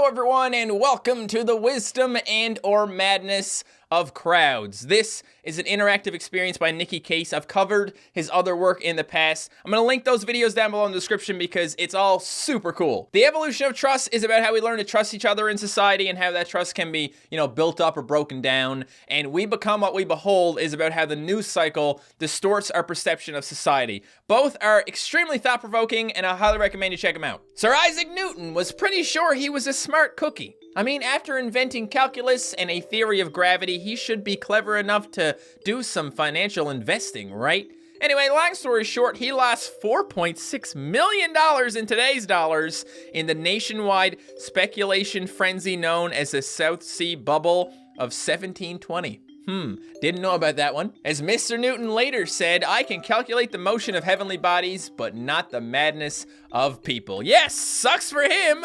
Hello everyone and welcome to the wisdom and or madness of crowds. This is an interactive experience by Nicky Case. I've covered his other work in the past. I'm going to link those videos down below in the description because it's all super cool. The evolution of trust is about how we learn to trust each other in society and how that trust can be, built up or broken down. And we become what we behold is about how the news cycle distorts our perception of society. Both are extremely thought-provoking and I highly recommend you check them out. Sir Isaac Newton was pretty sure he was a smart cookie. I mean, after inventing calculus and a theory of gravity, he should be clever enough to do some financial investing, right? Anyway, long story short, he lost $4.6 million in today's dollars in the nationwide speculation frenzy known as the South Sea Bubble of 1720. Didn't know about that one. As Mr. Newton later said, I can calculate the motion of heavenly bodies, but not the madness of people. Yes, sucks for him.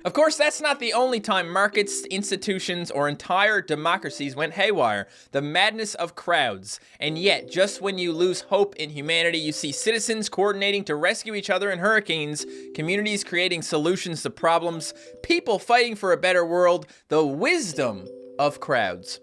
Of course, that's not the only time markets, institutions, or entire democracies went haywire. The madness of crowds. And yet, just when you lose hope in humanity, you see citizens coordinating to rescue each other in hurricanes, communities creating solutions to problems, people fighting for a better world, the wisdom of crowds.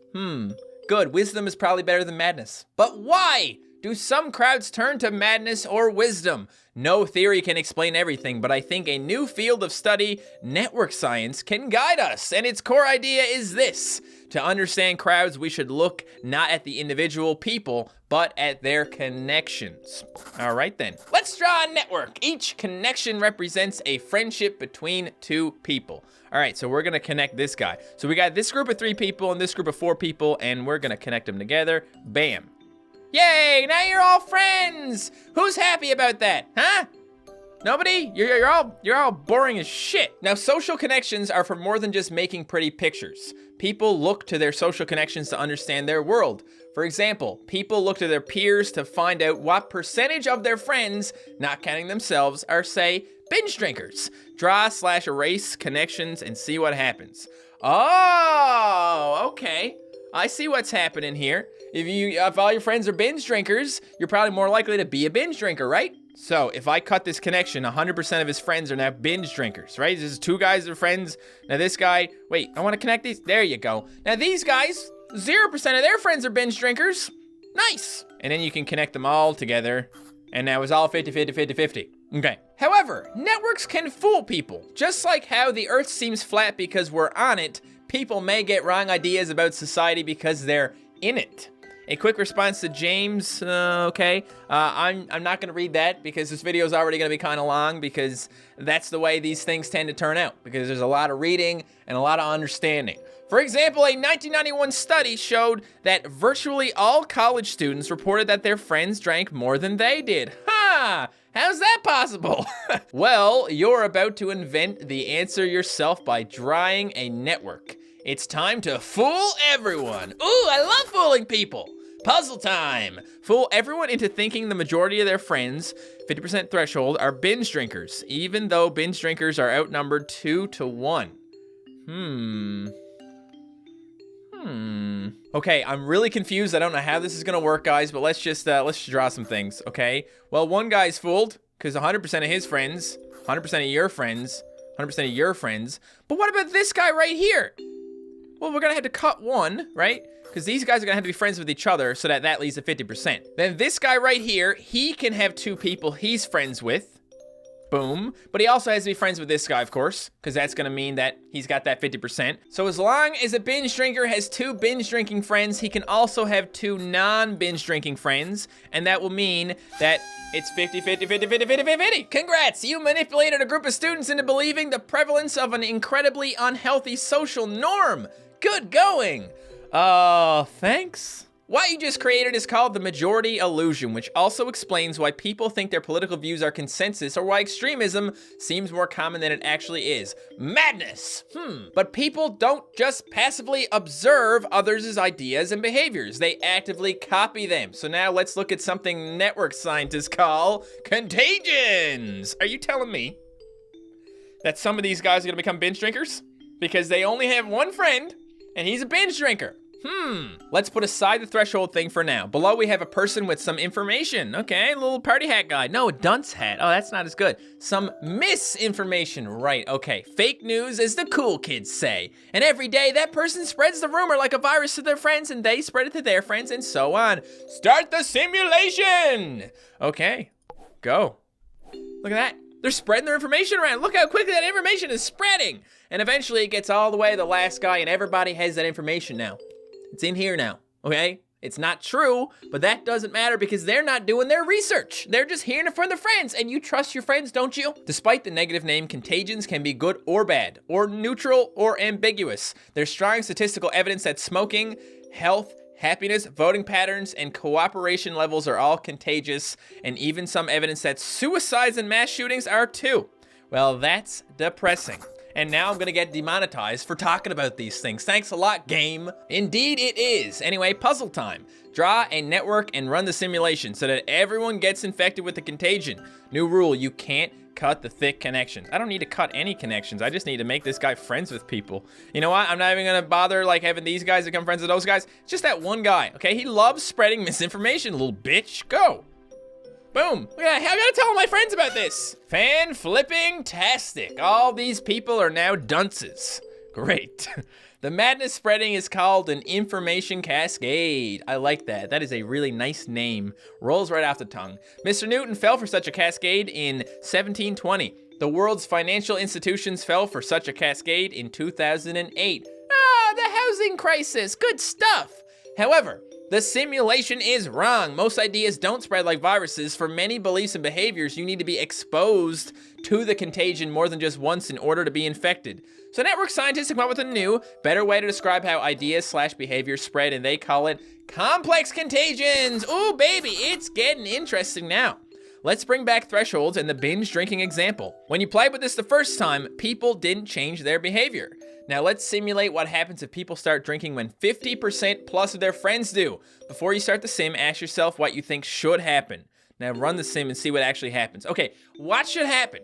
Good, wisdom is probably better than madness. But why do some crowds turn to madness or wisdom? No theory can explain everything, but I think a new field of study, network science, can guide us. And its core idea is this: to understand crowds, we should look not at the individual people, but at their connections. All right then, let's draw a network. Each connection represents a friendship between two people. All right, so we're gonna connect this guy. So we got this group of 3 people and this group of 4 people, and we're gonna connect them together. Bam. Yay, now you're all friends. Who's happy about that, huh? Nobody? You're all boring as shit. Now, social connections are for more than just making pretty pictures. People look to their social connections to understand their world. For example, people look to their peers to find out what percentage of their friends, not counting themselves, are, say, binge drinkers. Draw/erase connections and see what happens. Oh, okay. I see what's happening here. If all your friends are binge drinkers, you're probably more likely to be a binge drinker, right? So if I cut this connection, 100% of his friends are now binge drinkers, right? This is 2 guys that are friends. Now this guy, wait, I want to connect these. There you go. Now these guys, 0% of their friends are binge drinkers. Nice. And then you can connect them all together. And now it's all 50-50-50-50. Okay. However, networks can fool people. Just like how the earth seems flat because we're on it, people may get wrong ideas about society because they're in it. A quick response to James, okay. I'm not gonna read that because this video is already gonna be kind of long because that's the way these things tend to turn out because there's a lot of reading and a lot of understanding. For example, a 1991 study showed that virtually all college students reported that their friends drank more than they did. Ha! How's that possible? Well, you're about to invent the answer yourself by drawing a network. It's time to fool everyone. Ooh, I love fooling people. Puzzle time. Fool everyone into thinking the majority of their friends, 50% threshold, are binge drinkers, even though binge drinkers are outnumbered 2 to 1. Okay, I'm really confused. I don't know how this is gonna work, guys, but let's just draw some things, okay? Well, one guy's fooled, because 100% of his friends, 100% of your friends, 100% of your friends. But what about this guy right here? Well, we're gonna have to cut one, right? Because these guys are gonna have to be friends with each other so that leaves a 50%. Then this guy right here, he can have 2 people he's friends with. Boom. But he also has to be friends with this guy, of course, because that's gonna mean that he's got that 50%. So as long as a binge drinker has 2 binge drinking friends, he can also have 2 non-binge drinking friends, and that will mean that it's 50-50-50-50-50-50. Congrats, you manipulated a group of students into believing the prevalence of an incredibly unhealthy social norm. Good going. Thanks. What you just created is called the majority illusion, which also explains why people think their political views are consensus or why extremism seems more common than it actually is. Madness! But people don't just passively observe others' ideas and behaviors. They actively copy them. So now let's look at something network scientists call contagions. Are you telling me that some of these guys are gonna become binge drinkers? Because they only have one friend and he's a binge drinker. Let's put aside the threshold thing for now. Below we have a person with some information. Okay, a little party hat guy. No, a dunce hat. Oh, that's not as good. Some misinformation. Right, okay. Fake news, as the cool kids say. And every day that person spreads the rumor like a virus to their friends, and they spread it to their friends, and so on. Start the simulation! Okay, go. Look at that. They're spreading their information around. Look how quickly that information is spreading. And eventually it gets all the way to the last guy, and everybody has that information now. It's in here now, okay? It's not true, but that doesn't matter because they're not doing their research. They're just hearing it from their friends, and you trust your friends, don't you? Despite the negative name, Contagions can be good or bad, or neutral or ambiguous. There's strong statistical evidence that smoking, health, happiness, voting patterns, and cooperation levels are all contagious, and even some evidence that suicides and mass shootings are too. Well, that's depressing. And now I'm gonna get demonetized for talking about these things. Thanks a lot, game. Indeed it is. Anyway, puzzle time. Draw a network and run the simulation so that everyone gets infected with the contagion. New rule, you can't cut the thick connections. I don't need to cut any connections. I just need to make this guy friends with people. You know what? I'm not even gonna bother like having these guys become friends with those guys. It's just that one guy, okay? He loves spreading misinformation, little bitch. Go. Boom. Yeah, I gotta tell all my friends about this. Fan flipping tastic. All these people are now dunces. Great. The madness spreading is called an information cascade. I like that. That is a really nice name. Rolls right off the tongue. Mr. Newton fell for such a cascade in 1720. The world's financial institutions fell for such a cascade in 2008. Ah, the housing crisis. Good stuff. However, the simulation is wrong. Most ideas don't spread like viruses. For many beliefs and behaviors, you need to be exposed to the contagion more than just once in order to be infected. So network scientists have come up with a new, better way to describe how ideas/behaviors spread, and they call it complex contagions. Ooh, baby, it's getting interesting now. Let's bring back thresholds and the binge drinking example. When you played with this the first time, people didn't change their behavior. Now let's simulate what happens if people start drinking when 50% plus of their friends do. Before you start the sim, ask yourself what you think should happen. Now run the sim and see what actually happens. Okay, what should happen?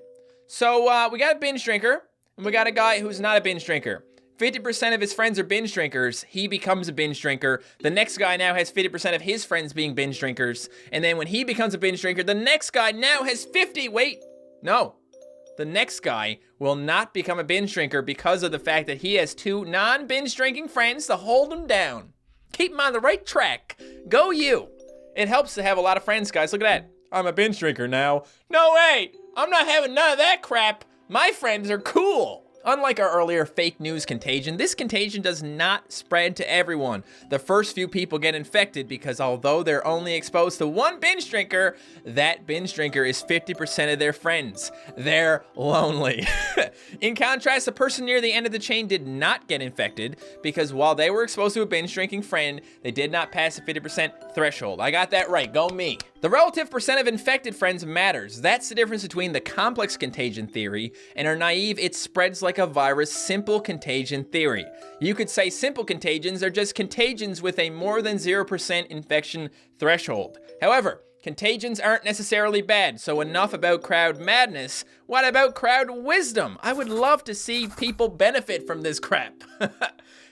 So we got a binge drinker, and we got a guy who's not a binge drinker. 50% of his friends are binge drinkers. He becomes a binge drinker. The next guy now has 50% of his friends being binge drinkers. And then when he becomes a binge drinker, the next guy now has 50. Wait, no. The next guy will not become a binge drinker because of the fact that he has two non-binge drinking friends to hold him down. Keep him on the right track. Go you. It helps to have a lot of friends, guys. Look at that. I'm a binge drinker now. No way. I'm not having none of that crap. My friends are cool. Unlike our earlier fake news contagion, this contagion does not spread to everyone. The first few people get infected because although they're only exposed to one binge drinker, that binge drinker is 50% of their friends. They're lonely. In contrast, the person near the end of the chain did not get infected because while they were exposed to a binge drinking friend, they did not pass the 50% threshold. I got that right, go me. The relative percent of infected friends matters. That's the difference between the complex contagion theory and our naive it spreads like a virus simple contagion theory. You could say simple contagions are just contagions with a more than 0% infection threshold. However, contagions aren't necessarily bad, so enough about crowd madness. What about crowd wisdom? I would love to see people benefit from this crap.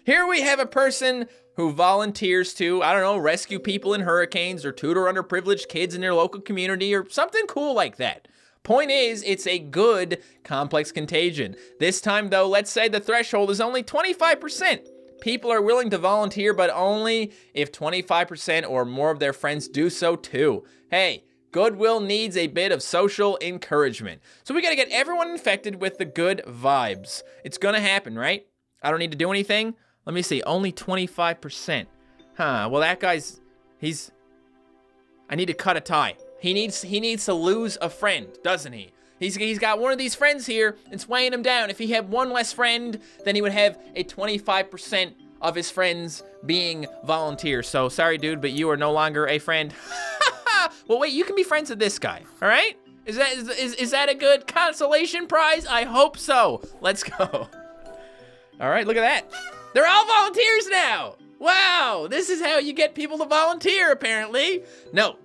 Here we have a person who volunteers to, I don't know, rescue people in hurricanes or tutor underprivileged kids in their local community or something cool like that. Point is, it's a good complex contagion. This time though, let's say the threshold is only 25%. People are willing to volunteer, but only if 25% or more of their friends do so too. Hey, goodwill needs a bit of social encouragement. So we gotta get everyone infected with the good vibes. It's gonna happen, right? I don't need to do anything. Let me see, only 25%. Huh, well that guy's, I need to cut a tie. He needs to lose a friend, doesn't he? He's got one of these friends here, it's weighing him down. If he had one less friend, then he would have a 25% of his friends being volunteers. So sorry dude, but you are no longer a friend. Well wait, you can be friends with this guy, all right? Is that a good consolation prize? I hope so. Let's go. All right, look at that. They're all volunteers now. Wow, this is how you get people to volunteer, apparently. No,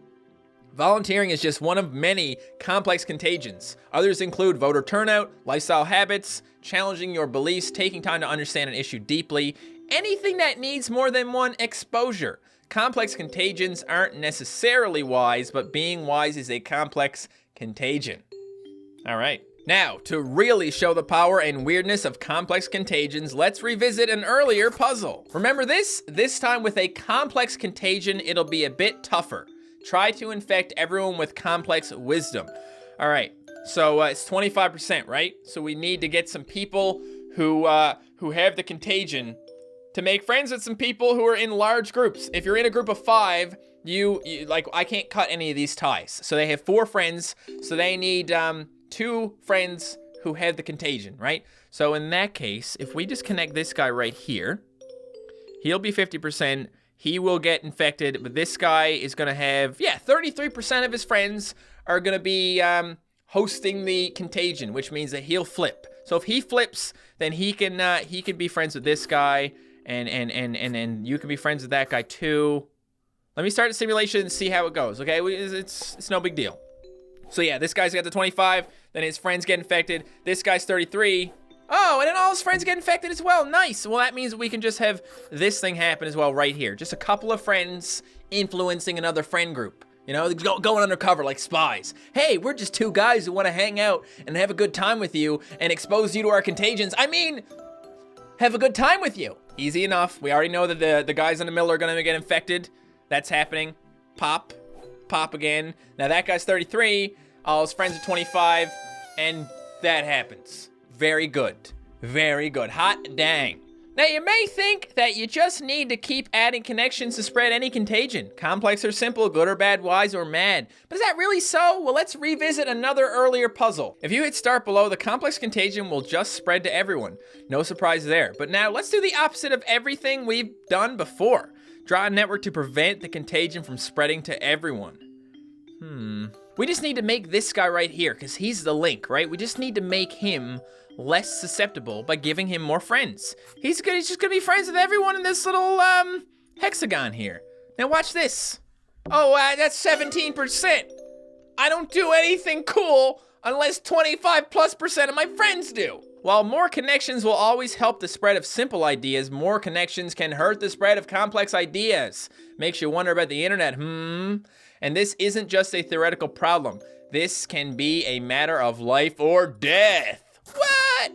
volunteering is just one of many complex contagions. Others include voter turnout, lifestyle habits, challenging your beliefs, taking time to understand an issue deeply, anything that needs more than one exposure. Complex contagions aren't necessarily wise, but being wise is a complex contagion. All right. Now, to really show the power and weirdness of complex contagions, let's revisit an earlier puzzle. Remember this? This time with a complex contagion, it'll be a bit tougher. Try to infect everyone with complex wisdom. All right, so it's 25%, right? So we need to get some people who have the contagion to make friends with some people who are in large groups. If you're in a group of 5, you like, I can't cut any of these ties. So they have 4 friends, so they need 2 friends who have the contagion, right? So in that case, if we just connect this guy right here, he'll be 50%. He will get infected, but this guy is gonna have, 33% of his friends are gonna be hosting the contagion, which means that he'll flip. So if he flips, then he can be friends with this guy, and you can be friends with that guy too. Let me start the simulation and see how it goes, okay? It's no big deal. So yeah, this guy's got the 25, then his friends get infected. This guy's 33. Oh, and then all his friends get infected as well. Nice. Well, that means we can just have this thing happen as well right here. Just a couple of friends influencing another friend group. You know, going undercover like spies. Hey, we're just 2 guys who want to hang out and have a good time with you and expose you to our contagions. I mean, have a good time with you. Easy enough. We already know that the guys in the middle are going to get infected. That's happening. Pop. Pop again. Now that guy's 33. All his friends are 25. And that happens. Very good. Very good. Hot dang. Now you may think that you just need to keep adding connections to spread any contagion. Complex or simple, good or bad, wise or mad. But is that really so? Well, let's revisit another earlier puzzle. If you hit start below, the complex contagion will just spread to everyone. No surprise there. But now let's do the opposite of everything we've done before. Draw a network to prevent the contagion from spreading to everyone. We just need to make this guy right here, because he's the link, right? We just need to make him less susceptible by giving him more friends. He's just gonna be friends with everyone in this little hexagon here. Now watch this. Oh, that's 17%. I don't do anything cool unless 25+% of my friends do. While more connections will always help the spread of simple ideas, more connections can hurt the spread of complex ideas. Makes you wonder about the internet, And this isn't just a theoretical problem. This can be a matter of life or death. What?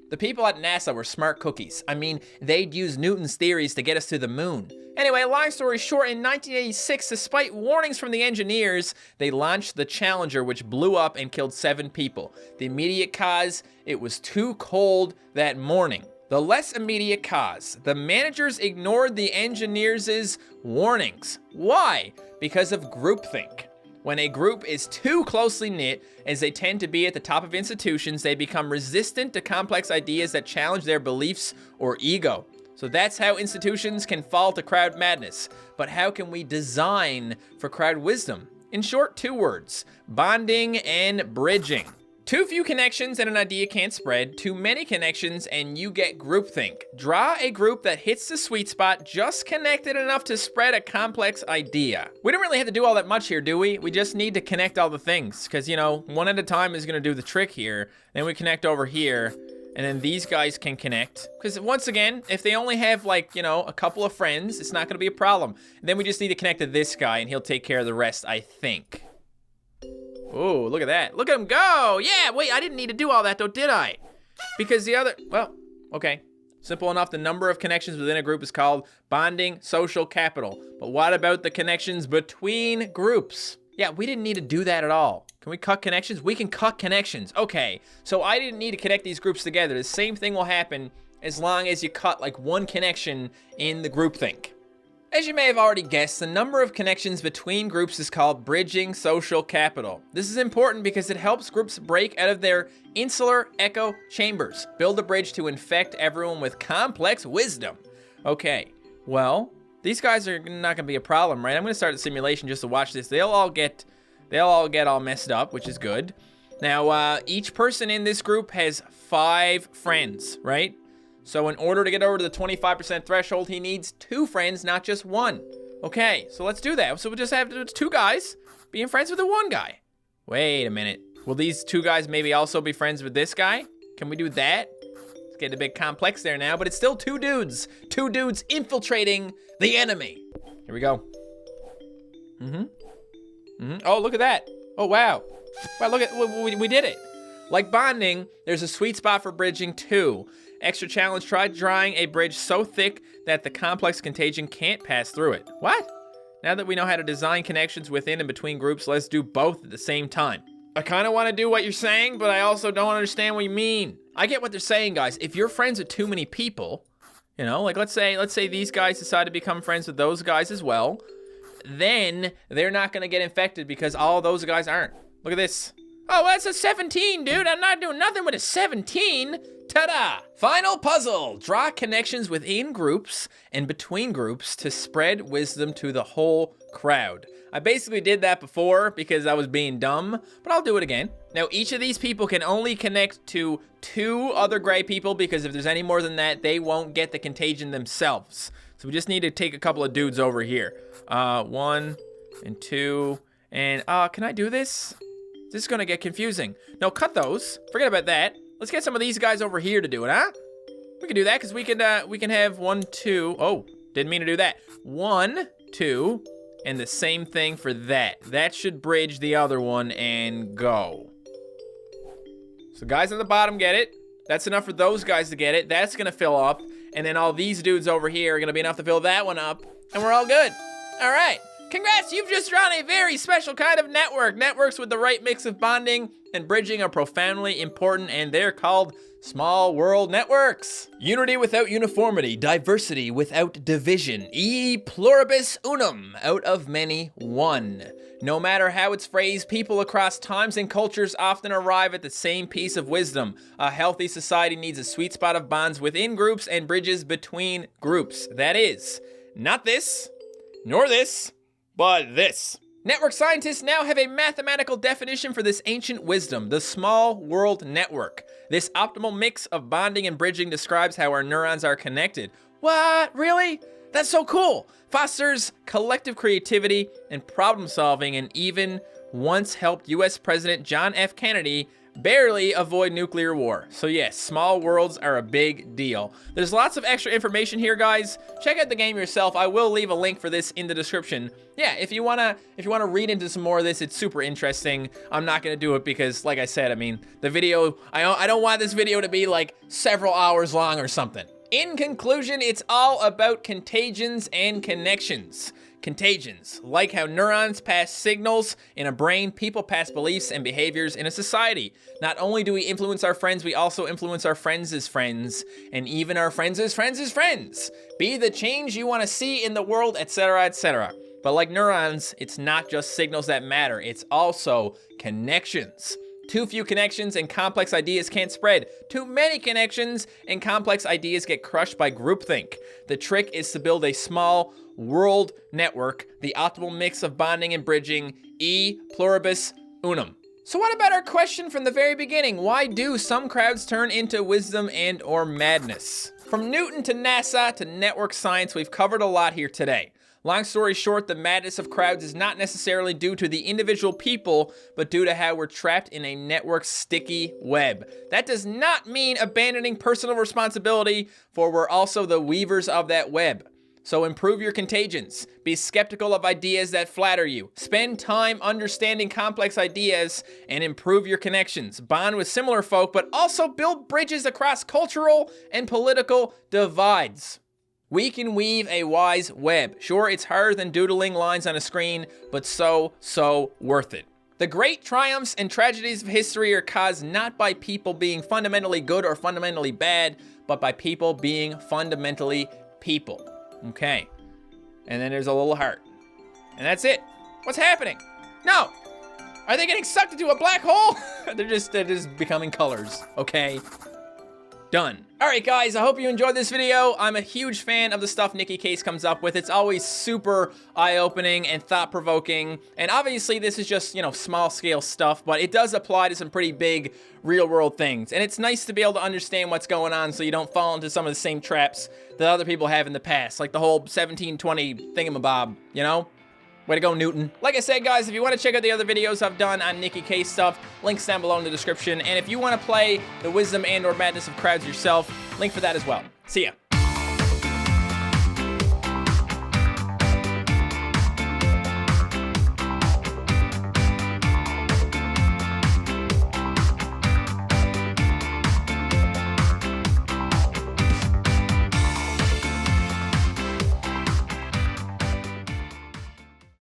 The people at NASA were smart cookies. I mean, they'd use Newton's theories to get us to the moon. Anyway, long story short, in 1986, despite warnings from the engineers, they launched the Challenger, which blew up and killed 7 people. The immediate cause, it was too cold that morning. The less immediate cause, the managers ignored the engineers' warnings. Why? Because of groupthink. When a group is too closely knit, as they tend to be at the top of institutions, they become resistant to complex ideas that challenge their beliefs or ego. So that's how institutions can fall to crowd madness. But how can we design for crowd wisdom? In short, 2 words: bonding and bridging. Too few connections and an idea can't spread. Too many connections and you get groupthink. Draw a group that hits the sweet spot, just connected enough to spread a complex idea. We don't really have to do all that much here, do we? We just need to connect all the things, because, you know, one at a time is going to do the trick here. Then we connect over here, and then these guys can connect. Because once again, if they only have, like, you know, a couple of friends, it's not going to be a problem. And then we just need to connect to this guy, and he'll take care of the rest, I think. Oh, look at that. Look at him go. Yeah, wait, I didn't need to do all that though, did I? Because the other, well, okay. Simple enough, the number of connections within a group is called bonding social capital. But what about the connections between groups? Yeah, we didn't need to do that at all. Can we cut connections? We can cut connections. Okay, so I didn't need to connect these groups together. The same thing will happen as long as you cut like one connection in the groupthink. As you may have already guessed, the number of connections between groups is called bridging social capital. This is important because it helps groups break out of their insular echo chambers. Build a bridge to infect everyone with complex wisdom. Okay, well, these guys are not gonna be a problem, right? I'm gonna start the simulation just to watch this. They'll all get all messed up, which is good. Now, each person in this group has 5 friends, right? So in order to get over to the 25% threshold, he needs 2 friends, not just 1. Okay, so let's do that. So we'll just have 2 guys being friends with the 1 guy. Wait a minute. Will these 2 guys maybe also be friends with this guy? Can we do that? getting a bit complex there now, but it's still two dudes infiltrating the enemy. Here we go. Oh, look at that. Oh, wow. Wow, look at, we did it. Like bonding, there's a sweet spot for bridging too. Extra challenge, try drawing a bridge so thick that the complex contagion can't pass through it. What? Now that we know how to design connections within and between groups, let's do both at the same time. I kind of want to do what you're saying, but I also don't understand what you mean. I get what they're saying, guys. If you're friends with too many people, you know, like let's say these guys decide to become friends with those guys as well, then they're not going to get infected because all those guys aren't. Look at this. Oh, well, that's a 17, dude. I'm not doing nothing with a 17. Ta-da! Final puzzle. Draw connections within groups and between groups to spread wisdom to the whole crowd. I basically did that before because I was being dumb, but I'll do it again. Now, each of these people can only connect to 2 other gray people because if there's any more than that, they won't get the contagion themselves. So we just need to take a couple of dudes over here. 1 and 2, and can I do this? This is gonna get confusing. No, cut those. Forget about that. Let's get some of these guys over here to do it, huh? We can do that because we can have 1, 2. Oh, didn't mean to do that. 1, 2, and the same thing for that. That should bridge the other one and go. So guys on the bottom get it. That's enough for those guys to get it. That's gonna fill up, and then all these dudes over here are gonna be enough to fill that one up, and we're all good. All right. Congrats, you've just drawn a very special kind of network. Networks with the right mix of bonding and bridging are profoundly important, and they're called small world networks. Unity without uniformity, diversity without division. E pluribus unum, out of many, one. No matter how it's phrased, people across times and cultures often arrive at the same piece of wisdom. A healthy society needs a sweet spot of bonds within groups and bridges between groups. That is, not this, nor this, but this. Network scientists now have a mathematical definition for this ancient wisdom, the small world network. This optimal mix of bonding and bridging describes how our neurons are connected. What? Really? That's so cool. Fosters collective creativity and problem solving, and even once helped US President John F. Kennedy barely avoid nuclear war. So yes, small worlds are a big deal. There's lots of extra information here, guys. Check out the game yourself. I will leave a link for this in the description. Yeah, if you wanna read into some more of this, it's super interesting. I'm not gonna do it because, like I said, I mean, the video, I don't want this video to be like several hours long or something. In conclusion, it's all about contagions and connections. Contagions, like how neurons pass signals in a brain, people pass beliefs and behaviors in a society. Not only do we influence our friends, we also influence our friends' friends, and even our friends' friends' friends. Be the change you want to see in the world, etc., etc. But like neurons, it's not just signals that matter, it's also connections. Too few connections and complex ideas can't spread. Too many connections and complex ideas get crushed by groupthink. The trick is to build a small world network, the optimal mix of bonding and bridging, e pluribus unum. So what about our question from the very beginning? Why do some crowds turn into wisdom and or madness? From Newton to NASA to network science, we've covered a lot here today. Long story short, the madness of crowds is not necessarily due to the individual people, but due to how we're trapped in a network sticky web. That does not mean abandoning personal responsibility, for we're also the weavers of that web. So improve your contagions. Be skeptical of ideas that flatter you. Spend time understanding complex ideas and improve your connections. Bond with similar folk, but also build bridges across cultural and political divides. We can weave a wise web. Sure, it's harder than doodling lines on a screen, but so worth it. The great triumphs and tragedies of history are caused not by people being fundamentally good or fundamentally bad, but by people being fundamentally people. Okay. And then there's a little heart. And that's it. What's happening? No! Are they getting sucked into a black hole? They're just becoming colors, okay? Done. All right, guys, I hope you enjoyed this video. I'm a huge fan of the stuff Nikki Case comes up with. It's always super eye-opening and thought-provoking. And obviously, this is just, you know, small-scale stuff, but it does apply to some pretty big real-world things. And it's nice to be able to understand what's going on so you don't fall into some of the same traps that other people have in the past, like the whole 1720 thingamabob, you know? Way to go, Newton. Like I said, guys, if you want to check out the other videos I've done on Nikki K stuff, links down below in the description. And if you want to play the Wisdom and or Madness of Crowds yourself, link for that as well. See ya.